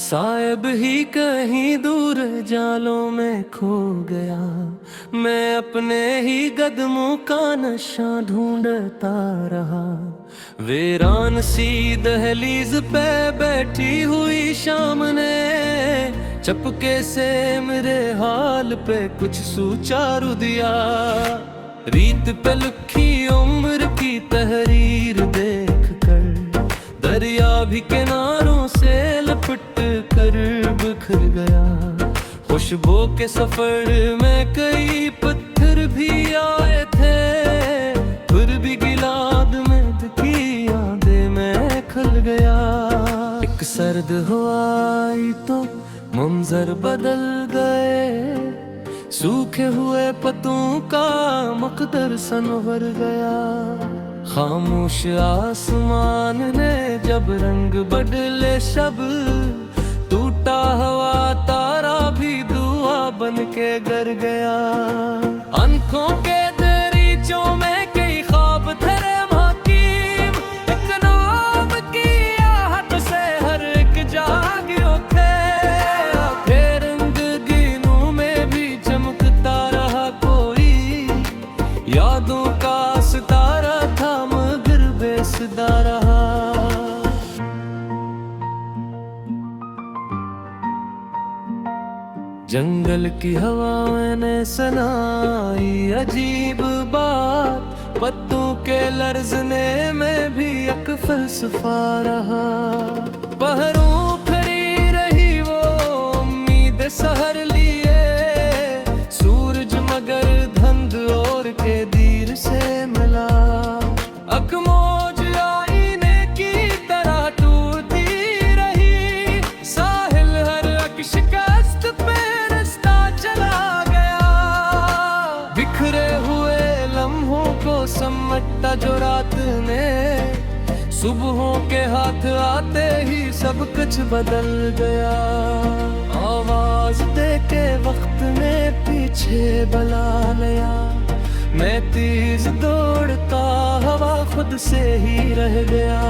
साहिब ही कहीं दूर जालों में खो गया, मैं अपने ही कदमों का नशा ढूंढता रहा। वीरान सी दहलीज पे बैठी हुई शाम ने चपके से मेरे हाल पे कुछ सुचारू दिया। रीत पे लिखी उम्र की तहरीर देख कर दरिया भी किनारों से लपट कर बिखर गया। खुशबू के सफर में कई पत्थर भी आए थे, फिर भी गिलाद में की यादें में खल गया। एक सर्द हवा आई तो मंजर बदल गए, सूखे हुए पत्तों का मकदर सनवर गया। खामोश आसमान ने जब रंग बदले शब, टूटा हवा तारा भी दुआ बन के गर गया। आंखों के दरीचों में कई ख्वाब धरे महकीम, एक नाम की आहट से हर एक जाग उठे। फिर रंग गीनों में भी चमकता रहा कोई, यादों का सितारा था मगर बेसुरा रहा। जंगल की हवा मैंने सुनाई अजीब बात, पत्तों के लर्जने में भी एक फलसफा रहा। पहरों खड़ी रही वो उम्मीद सहर लिए, सूरज मगर धंध और के दीर से मिला। अकमोज आईने की तरह टूटती रही, साहिल हर एक शिकस्त पे रास्ता चला गया। बिखरे हुए लम्हों को समेटा जो रात ने, सुबहों के हाथ आते ही सब कुछ बदल गया। आवाज दे के वक्त ने पीछे बुला लिया, मैं तेज दौड़ता हवा खुद से ही रह गया।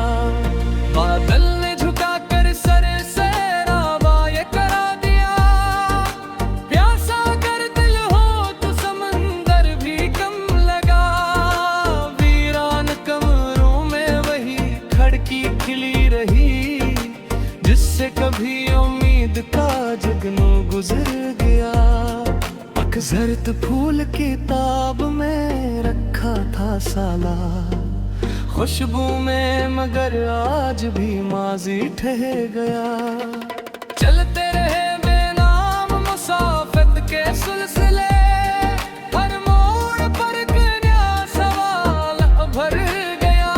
बादल ने झुका कर सर से रावा ये करा दिया, प्यासा कर दिल हो तो समंदर भी कम लगा। वीरान कमरों में वही खिड़की खिली रही, जिससे कभी उम्मीद का जुगनू गुजर गया। जर्द फूल किताब में रखा था साला, खुशबू में मगर आज भी माजी ठहर गया। चलते रहे बेनाम मुसाफत के सिलसिले, हर मोड़ पर नया सवाल भर गया।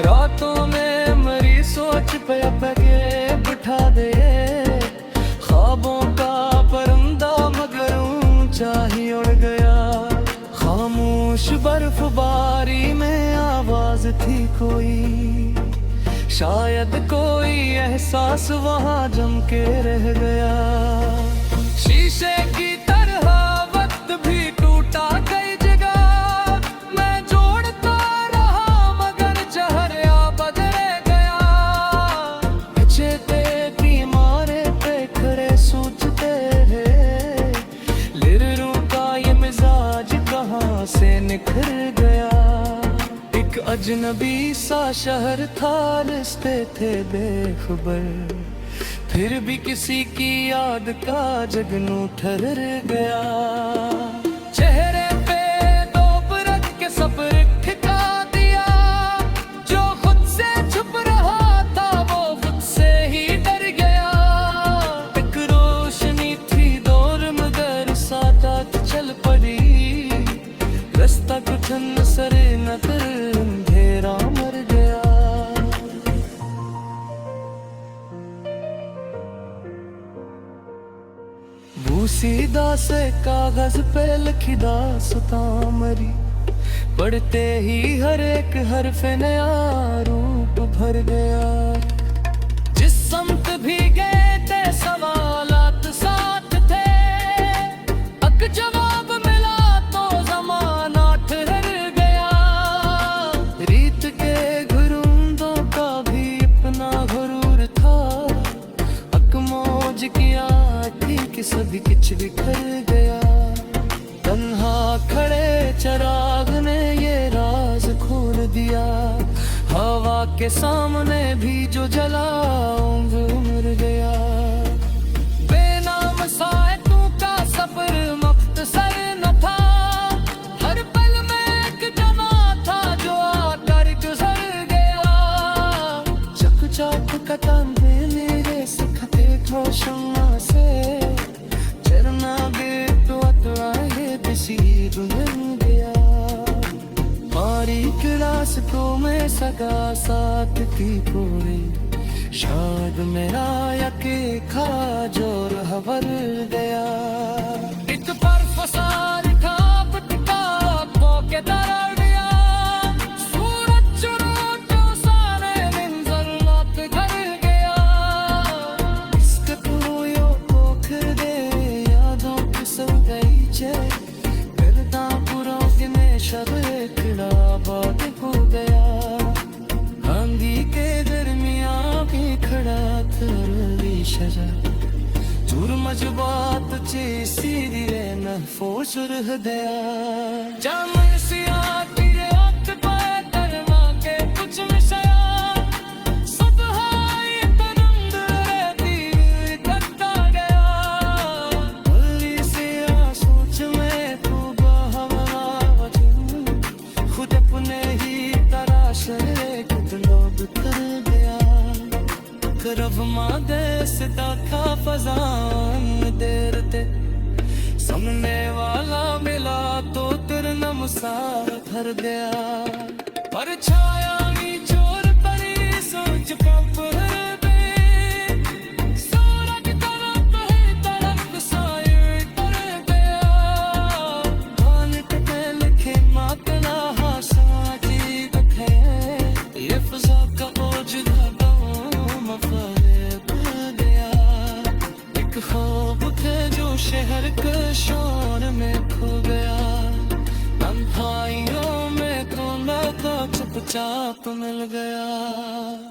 रातों में मरी सोच पे पगे बिठा दे, ख्वाबों का परिंदा मगर ऊंचा ही उड़ गया। खामोश बर्फबारी में आवाज थी कोई, शायद कोई एहसास वहां जम के रह गया। शीशे की तरह वक्त भी टूटा कई जगह, मैं जोड़ता रहा मगर चेहरा बदल गया। चेते बीमारे पे खड़े सोचते रहे, लिरू का ये मिजाज कहाँ से निखर गया। एक अजनबी सा शहर था, रिश्ते थे बेखबर, फिर भी किसी की याद का जगनू ठहर गया। चेहरे पे दो रख के सब्र ठिका दिया, जो खुद से छुप रहा था वो खुद से ही डर गया। एक रोशनी थी दूर मगर साथ चल पड़ी, रास्ता कुछ नजर न कर अंधेरा मर गया। बूसीदा से कागज पे लिखी दास्तां मरी, पढ़ते ही हर एक हर्फ नया रूप भर गया। जिस समत भी गए थे सवालात साथ थे, अक जवाब मिला तो जमाना ठहर गया। रीत के घुरुंदों का भी अपना गुरूर था, खोज किया ठीक सभी किच बिखर गया। तन्हा खड़े चिराग ने ये राज खोल दिया, हवा के सामने भी जो जला उम्र गया। बेनाम साए तू का सफर मुख्तसर न था, हर पल में एक जना था जो आकर गुजर गया। चकचाक कदम मेरे सिखते थे शम्मा से, चरना बेट अतराए बिसी दुनिया गया। बारीक रास्तों में सगा साथ की पूरी, शायद मेरा यके खा जोर हवर गया। एक पर फसार था पटका के दर गया, सूरज चुरो सारे मंजर लौट घर गया। इसके तू यो पोख दे यादों की सो गई चे, करता पुरों के में शब खिला बात हो गया। आंधी के दरमियां भी खड़ा थरली शजा, चूर मजबात चे सीरी रहना फोसुर हदया। जामन सिया तेरे हाथ पाए दरमा के कुछ मिशया, सब हाय तरंग रहती इकट्ठा गया। भली सिया सोच में तू बहवा वजूद, खुद अपने ही तराश लोग कर गया। करब मादे सिदा था फजान देर ते, सामने वाला मिला तो तेरे नमसार भर गया। पर छाया नी चोर परी सोच पंप दे, सूरज तरफ है तरफ साये कर गया। खान के लिखे मातना हासा जी दखे, ये फजा का बोझ शहर के शोर में खो गया। तन्हाइयों में तो लगा चुपचाप मिल गया।